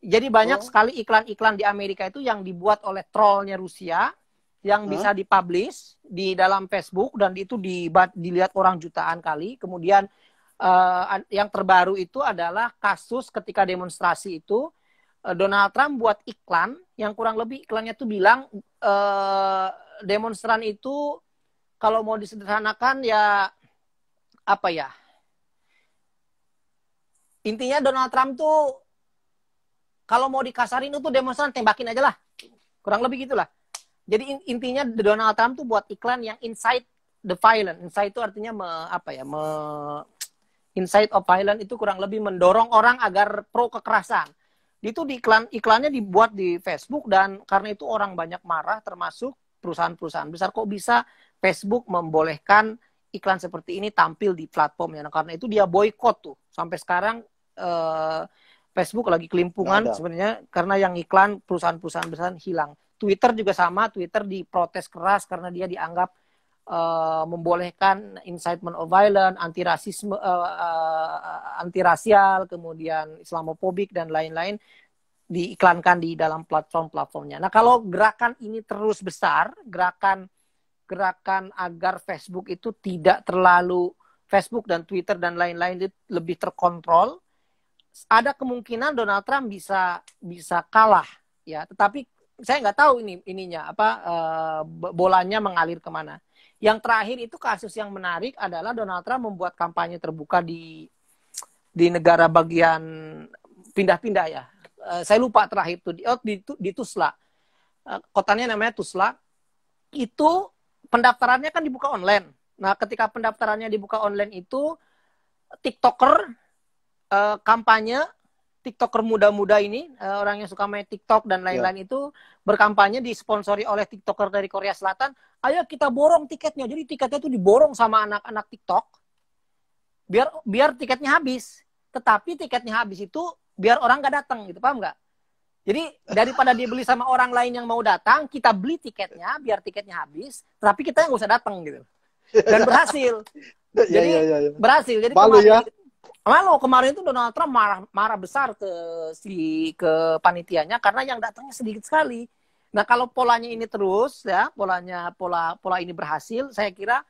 Jadi banyak sekali iklan-iklan di Amerika itu yang dibuat oleh trollnya Rusia, yang bisa dipublish di dalam Facebook dan itu dilihat orang jutaan kali. Kemudian yang terbaru itu adalah kasus ketika demonstrasi itu Donald Trump buat iklan yang kurang lebih iklannya tuh bilang demonstran itu kalau mau disederhanakan ya apa ya? Intinya Donald Trump tuh kalau mau dikasarin itu demonstran tembakin aja lah. Kurang lebih gitulah. Jadi intinya Donald Trump tuh buat iklan yang incite the violence. Incite itu artinya incite of violence itu kurang lebih mendorong orang agar pro kekerasan. Itu iklannya dibuat di Facebook dan karena itu orang banyak marah termasuk perusahaan-perusahaan besar. Kok bisa Facebook membolehkan iklan seperti ini tampil di platformnya? Nah, karena itu dia boykot tuh. Sampai sekarang Facebook lagi kelimpungan sebenarnya karena yang iklan perusahaan-perusahaan besar hilang. Twitter juga sama, Twitter diprotes keras karena dia dianggap membolehkan incitement of violence, antirasisme, antirasial, kemudian Islamofobik dan lain-lain diiklankan di dalam platform-platformnya. Nah, kalau gerakan ini terus besar, gerakan agar Facebook itu tidak terlalu, Facebook dan Twitter dan lain-lain lebih terkontrol, ada kemungkinan Donald Trump bisa kalah ya. Tetapi saya nggak tahu bolanya mengalir kemana. Yang terakhir itu kasus yang menarik adalah Donald Trump membuat kampanye terbuka di negara bagian pindah-pindah ya. Saya lupa terakhir itu di Tulsa. Kotanya namanya Tulsa. Itu pendaftarannya kan dibuka online. Nah, ketika pendaftarannya dibuka online itu TikToker kampanye, TikToker muda-muda ini, orang yang suka main TikTok dan lain-lain itu berkampanye disponsori oleh TikToker dari Korea Selatan. Ayo kita borong tiketnya. Jadi tiketnya itu diborong sama anak-anak TikTok. Biar tiketnya habis. Tetapi tiketnya habis itu biar orang nggak datang gitu, paham nggak? Jadi daripada dia beli sama orang lain yang mau datang, kita beli tiketnya biar tiketnya habis, tapi kita nggak usah datang gitu. Dan berhasil. Jadi berhasil. Jadi kemarin itu Donald Trump marah besar ke panitianya karena yang datangnya sedikit sekali. Nah, kalau polanya ini terus ya, pola ini berhasil, saya kira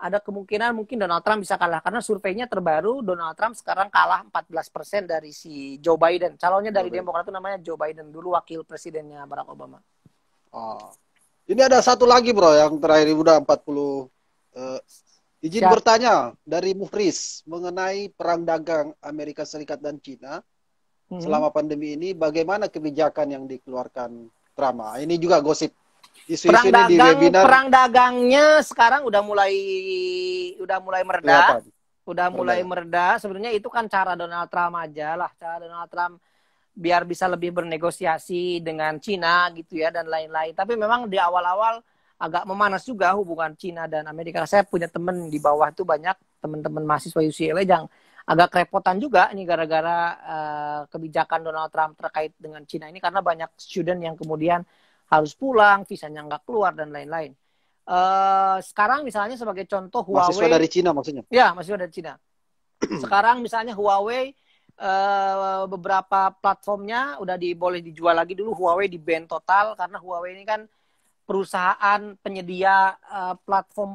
ada kemungkinan mungkin Donald Trump bisa kalah karena surveinya terbaru Donald Trump sekarang kalah 14% dari si Joe Biden. Calonnya dari Demokrat itu namanya Joe Biden, dulu wakil presidennya Barack Obama. Ini ada satu lagi bro yang terakhir udah 40 izin bertanya dari Muhris mengenai perang dagang Amerika Serikat dan Cina selama pandemi ini, bagaimana kebijakan yang dikeluarkan Trump? Ini juga gosip isu-isu ini di webinar. Perang dagangnya sekarang udah mulai mereda. Udah mulai mereda. Sebenarnya itu kan cara Donald Trump aja lah. Cara Donald Trump biar bisa lebih bernegosiasi dengan Cina gitu ya dan lain-lain. Tapi memang di awal-awal agak memanas juga hubungan Cina dan Amerika. Saya punya teman di bawah itu banyak teman-teman mahasiswa UCLA yang agak kerepotan juga ini gara-gara kebijakan Donald Trump terkait dengan Cina ini karena banyak student yang kemudian harus pulang, visanya nggak keluar dan lain-lain. Sekarang misalnya sebagai contoh Huawei. Mahasiswa dari Cina maksudnya? Ya, mahasiswa dari Cina. Sekarang misalnya Huawei beberapa platformnya udah boleh dijual lagi. Dulu Huawei di ban total karena Huawei ini kan perusahaan penyedia platform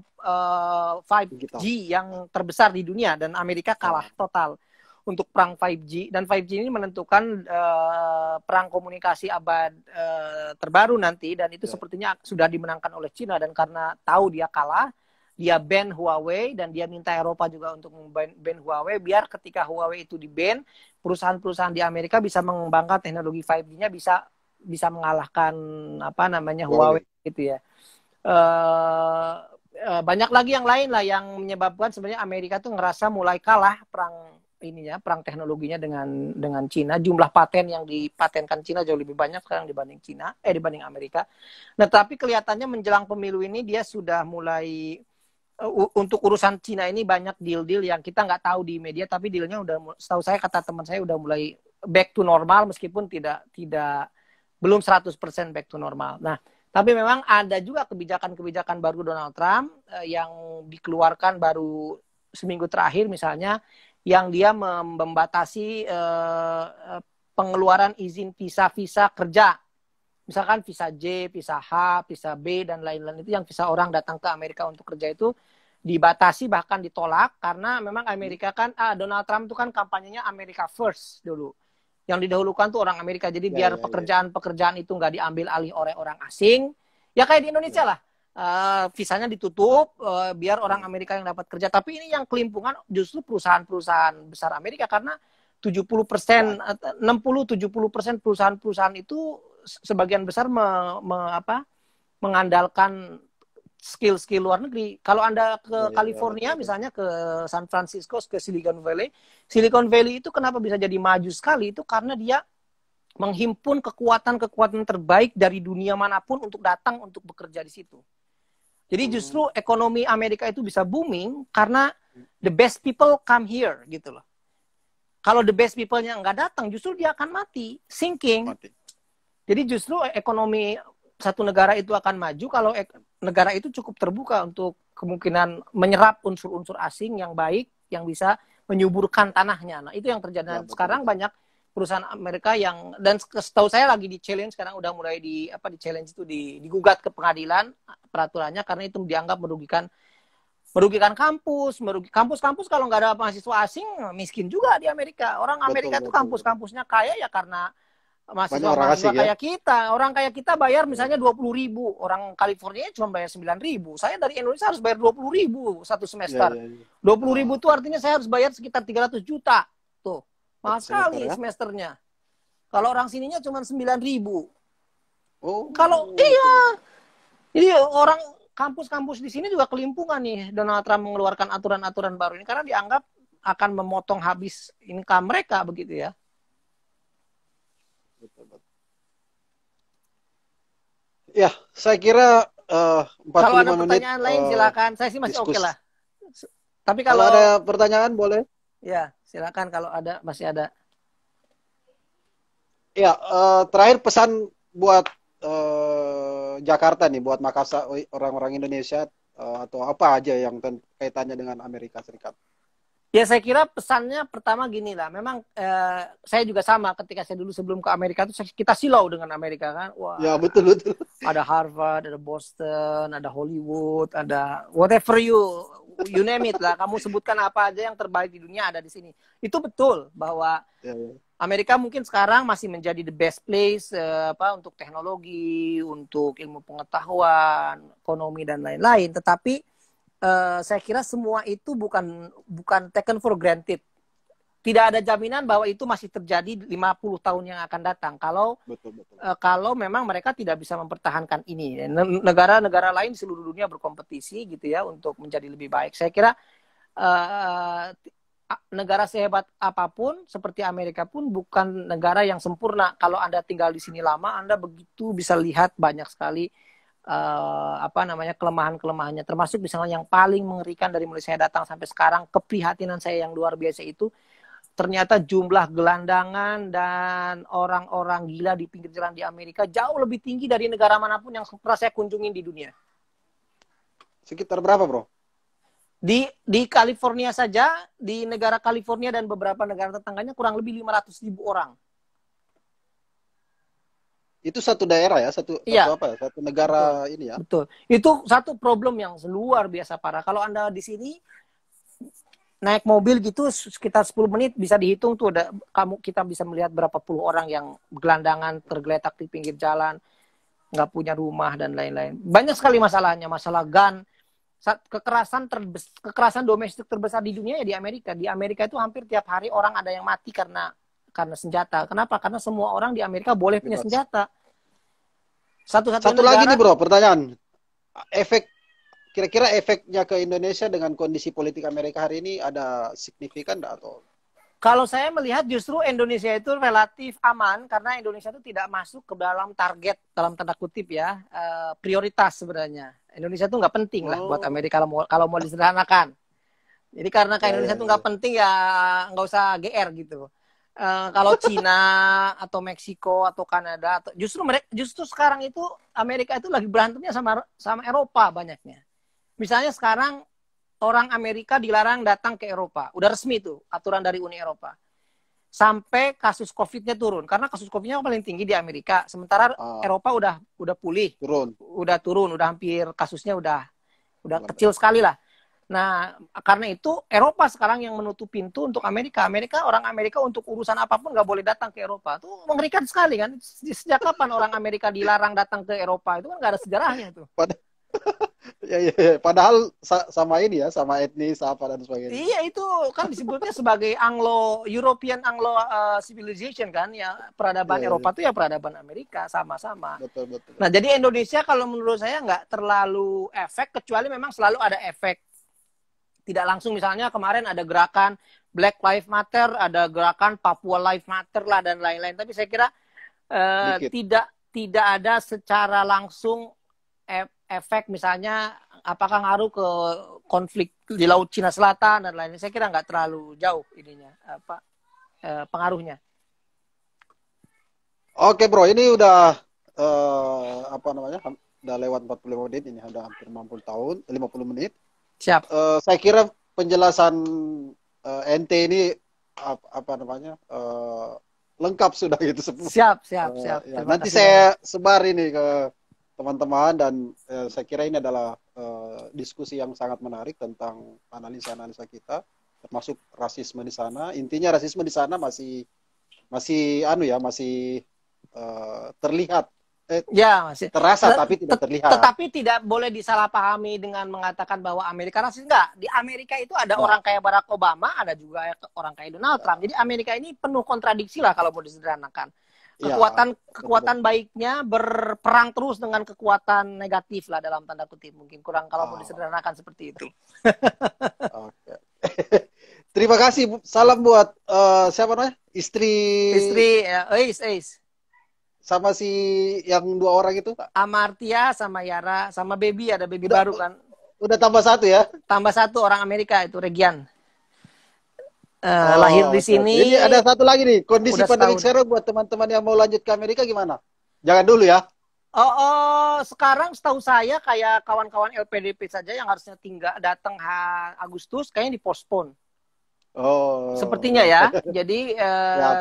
5G Digital. yang terbesar di dunia, dan Amerika kalah total untuk perang 5G, dan 5G ini menentukan perang komunikasi abad terbaru nanti, dan itu sepertinya sudah dimenangkan oleh Cina, dan karena tahu dia kalah, dia ban Huawei, dan dia minta Eropa juga untuk ban Huawei, biar ketika Huawei itu di ban, perusahaan-perusahaan di Amerika bisa mengembangkan teknologi 5G-nya, bisa mengalahkan apa namanya Huawei gitu ya. Banyak lagi yang lain lah yang menyebabkan sebenarnya Amerika tuh ngerasa mulai kalah perang teknologinya dengan Cina. Jumlah paten yang dipatenkan Cina jauh lebih banyak sekarang dibanding Amerika. Nah, tapi kelihatannya menjelang pemilu ini dia sudah mulai untuk urusan Cina ini banyak deal-deal yang kita nggak tahu di media, tapi dealnya udah, setahu saya, kata teman saya, udah mulai back to normal, meskipun belum 100% back to normal. Nah, tapi memang ada juga kebijakan-kebijakan baru Donald Trump yang dikeluarkan baru seminggu terakhir, misalnya yang dia membatasi pengeluaran izin visa kerja. Misalkan visa J, visa H, visa B, dan lain-lain, itu yang visa orang datang ke Amerika untuk kerja itu dibatasi, bahkan ditolak, karena memang Amerika kan, Donald Trump itu kan kampanyenya America First dulu. Yang didahulukan tuh orang Amerika. Jadi biar pekerjaan-pekerjaan itu nggak diambil alih oleh orang asing. Ya kayak di Indonesia lah. Visanya ditutup, biar orang Amerika yang dapat kerja. Tapi ini yang kelimpungan justru perusahaan-perusahaan besar Amerika, karena 70%, 60-70% perusahaan-perusahaan itu sebagian besar mengandalkan skill-skill luar negeri. Kalau Anda ke California, misalnya ke San Francisco, ke Silicon Valley itu kenapa bisa jadi maju sekali? Itu karena dia menghimpun kekuatan-kekuatan terbaik dari dunia manapun untuk datang untuk bekerja di situ. Jadi justru ekonomi Amerika itu bisa booming karena the best people come here gitu loh. Kalau the best people-nya nggak datang, justru dia akan mati, sinking. Jadi justru ekonomi satu negara itu akan maju kalau negara itu cukup terbuka untuk kemungkinan menyerap unsur-unsur asing yang baik, yang bisa menyuburkan tanahnya. Nah, itu yang terjadi. Dan sekarang banyak perusahaan Amerika yang, dan setahu saya lagi di challenge sekarang, udah mulai di challenge itu, digugat ke pengadilan peraturannya, karena itu dianggap merugikan kampus. Kampus kalau nggak ada mahasiswa asing, miskin juga di Amerika. Orang Amerika itu kampus-kampusnya kaya ya karena mahasiswa kayak kita. Orang kayak kita bayar misalnya 20.000. Orang California cuma bayar 9.000. Saya dari Indonesia harus bayar 20.000 satu semester. 20.000 itu artinya saya harus bayar sekitar 300 juta. Tuh, mahal sekali semesternya. Kalau orang sininya cuma 9.000. Kalau iya. Jadi orang kampus-kampus di sini juga kelimpungan nih. Donald Trump mengeluarkan aturan-aturan baru ini karena dianggap akan memotong habis income mereka, begitu ya. Ya, saya kira 45 kalau ada menit. Pertanyaan lain silakan. Saya sih masih oke lah. Tapi kalau ada pertanyaan boleh. Ya, silakan kalau ada, masih ada. Ya, terakhir pesan buat Jakarta nih, buat Makassar, orang-orang Indonesia, atau apa aja yang kaitannya dengan Amerika Serikat. Ya, saya kira pesannya pertama gini lah. Memang saya juga sama ketika saya dulu sebelum ke Amerika itu kita silau dengan Amerika kan. Wah, ya betul. Ada Harvard, ada Boston, ada Hollywood, ada whatever you name it lah. Kamu sebutkan apa aja yang terbaik di dunia ada di sini. Itu betul bahwa Amerika mungkin sekarang masih menjadi the best place untuk teknologi, untuk ilmu pengetahuan, ekonomi dan lain-lain. Tetapi saya kira semua itu bukan taken for granted. Tidak ada jaminan bahwa itu masih terjadi 50 tahun yang akan datang. Kalau memang mereka tidak bisa mempertahankan ini. Negara-negara lain di seluruh dunia berkompetisi gitu ya untuk menjadi lebih baik. Saya kira negara sehebat apapun seperti Amerika pun bukan negara yang sempurna. Kalau Anda tinggal di sini lama, Anda begitu bisa lihat banyak sekali kelemahan-kelemahannya, termasuk misalnya yang paling mengerikan dari mulai saya datang sampai sekarang, keprihatinan saya yang luar biasa itu ternyata jumlah gelandangan dan orang-orang gila di pinggir jalan di Amerika jauh lebih tinggi dari negara manapun yang pernah saya kunjungin di dunia. Sekitar berapa, bro? Di California saja, di negara California dan beberapa negara tetangganya kurang lebih 500.000 orang. Itu satu daerah ya, satu Iya. apa ya, satu negara. Betul. Ini ya. Betul. Itu satu problem yang luar biasa parah. Kalau Anda di sini naik mobil gitu sekitar 10 menit bisa dihitung tuh kita bisa melihat berapa puluh orang yang gelandangan tergeletak di pinggir jalan, nggak punya rumah dan lain-lain. Banyak sekali masalahnya, masalah gun, kekerasan domestik terbesar di dunia ya di Amerika. Di Amerika itu hampir tiap hari orang ada yang mati karena senjata. Kenapa? Karena semua orang di Amerika boleh punya senjata. Satu lagi nih bro, pertanyaan. Kira-kira efeknya ke Indonesia dengan kondisi politik Amerika hari ini ada signifikan nggak atau? Kalau saya melihat justru Indonesia itu relatif aman karena Indonesia itu tidak masuk ke dalam target dalam tanda kutip ya prioritas sebenarnya. Indonesia itu nggak penting lah buat Amerika kalau mau disederhanakan. Jadi karena Indonesia itu nggak penting ya nggak usah GR gitu. Kalau Cina atau Meksiko atau Kanada atau justru sekarang itu Amerika itu lagi berantemnya sama Eropa banyaknya. Misalnya sekarang orang Amerika dilarang datang ke Eropa, udah resmi tuh aturan dari Uni Eropa. Sampai kasus COVID-nya turun karena kasus COVID-nya paling tinggi di Amerika, sementara Eropa udah pulih, udah turun, udah hampir kasusnya udah kecil sekali lah. Nah, karena itu Eropa sekarang yang menutup pintu untuk Amerika. Orang Amerika untuk urusan apapun nggak boleh datang ke Eropa. Itu mengerikan sekali kan. Sejak kapan orang Amerika dilarang datang ke Eropa? Itu kan nggak ada sejarahnya tuh. Ya. Padahal sama ini ya, sama etnis apa dan sebagainya. Iya, itu kan disebutnya sebagai European civilization kan. Ya, peradaban Eropa itu ya peradaban Amerika sama-sama. Betul. Nah, jadi Indonesia kalau menurut saya nggak terlalu efek, kecuali memang selalu ada efek tidak langsung. Misalnya kemarin ada gerakan Black Lives Matter, ada gerakan Papua Lives Matter lah dan lain-lain. Tapi saya kira tidak ada secara langsung efek misalnya apakah ngaruh ke konflik di Laut Cina Selatan dan lain-lain. Saya kira nggak terlalu jauh ininya pengaruhnya. Oke bro, ini udah udah lewat 45 menit, ini udah hampir 50 menit. Siap. Saya kira penjelasan NT ini lengkap sudah gitu. Siap. Ya, nanti saya sebar ini ke teman-teman dan saya kira ini adalah diskusi yang sangat menarik tentang analisa-analisa kita, termasuk rasisme di sana. Intinya rasisme di sana masih terlihat. Masih terasa tapi tidak terlihat. Tetapi tidak boleh disalahpahami dengan mengatakan bahwa Amerika rasis. Enggak. Di Amerika itu ada orang kayak Barack Obama, ada juga orang kayak Donald Trump. Jadi Amerika ini penuh kontradiksi lah kalau mau disederhanakan. Kekuatan baiknya berperang terus dengan kekuatan negatif lah dalam tanda kutip. Mungkin kurang kalau mau disederhanakan seperti itu. Oke. Terima kasih. Salam buat siapa namanya? Istri Ais. Sama si yang 2 orang itu, Amartya sama Yara sama baby, ada baby baru kan. Udah tambah 1 ya? Tambah 1 orang Amerika itu Regian. Lahir di sini. Ini ada 1 lagi nih, kondisi pandemik sekarang buat teman-teman yang mau lanjut ke Amerika gimana? Jangan dulu ya. Sekarang setahu saya kayak kawan-kawan LPDP saja yang harusnya datang Agustus kayaknya dipospon. Sepertinya ya. Jadi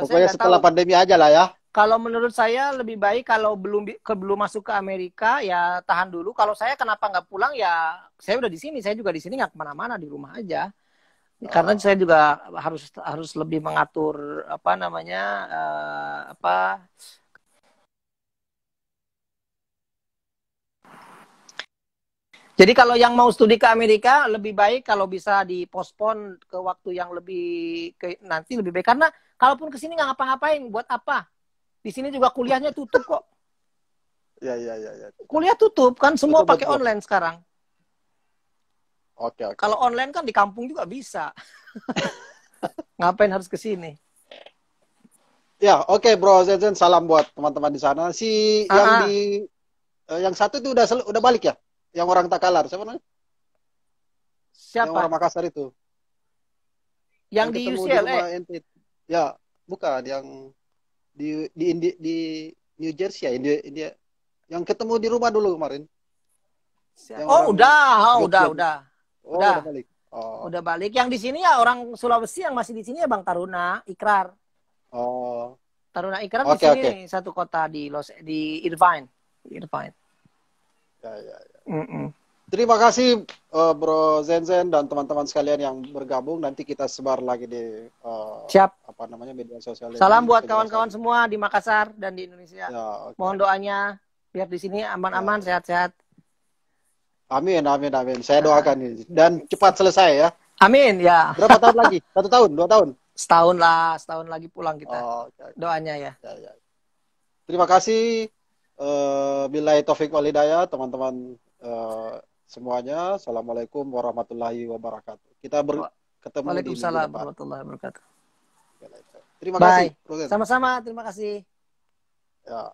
pokoknya setelah pandemi aja lah ya. Kalau menurut saya lebih baik kalau belum masuk ke Amerika ya tahan dulu. Kalau saya kenapa nggak pulang ya saya udah di sini. Saya juga di sini nggak kemana-mana, di rumah aja. Karena saya juga harus lebih mengatur Jadi kalau yang mau studi ke Amerika lebih baik kalau bisa dipospon ke waktu yang nanti lebih baik. Karena kalaupun ke sini nggak ngapa-ngapain, buat apa? Di sini juga kuliahnya tutup kok. Ya. Kuliah tutup kan, semua pakai online sekarang. Oke. Kalau online kan di kampung juga bisa. Ngapain harus ke sini? Ya, oke Bro Zenzen, salam buat teman-teman di sana. Yang satu itu udah balik ya? Yang orang Takalar, siapa namanya? Siapa? Yang orang Makassar itu. Yang di UCLA? Ya, bukan yang di New Jersey ya, India. Yang ketemu di rumah dulu kemarin. Udah. Udah balik. Oh. Udah balik. Yang di sini ya orang Sulawesi yang masih di sini ya Bang Taruna, Ikrar. Oh. Taruna Ikrar di Oke, sini oke. satu kota di Irvine. Irvine. Ya. Mm-mm. Terima kasih Bro Zenzen dan teman-teman sekalian yang bergabung. Nanti kita sebar lagi di Siap. apa namanya media sosial Salam ini buat penjelasan. kawan-kawan semua di Makassar dan di Indonesia. Ya, oke. Mohon doanya biar di sini aman-aman, Ya. sehat-sehat. Amin. Saya doakan ini dan cepat selesai ya. Amin ya. Berapa tahun lagi? 1 tahun, 2 tahun? Setahun lagi pulang kita. Oh, oke. Doanya ya. Ya. Terima kasih. Billahi taufik walhidayah, teman-teman semuanya. Assalamualaikum warahmatullahi wabarakatuh. Kita ketemu di minggu Waalaikumsalam depan. warahmatullahi wabarakatuh. Terima Bye. kasih. Sama-sama, terima kasih. Ya.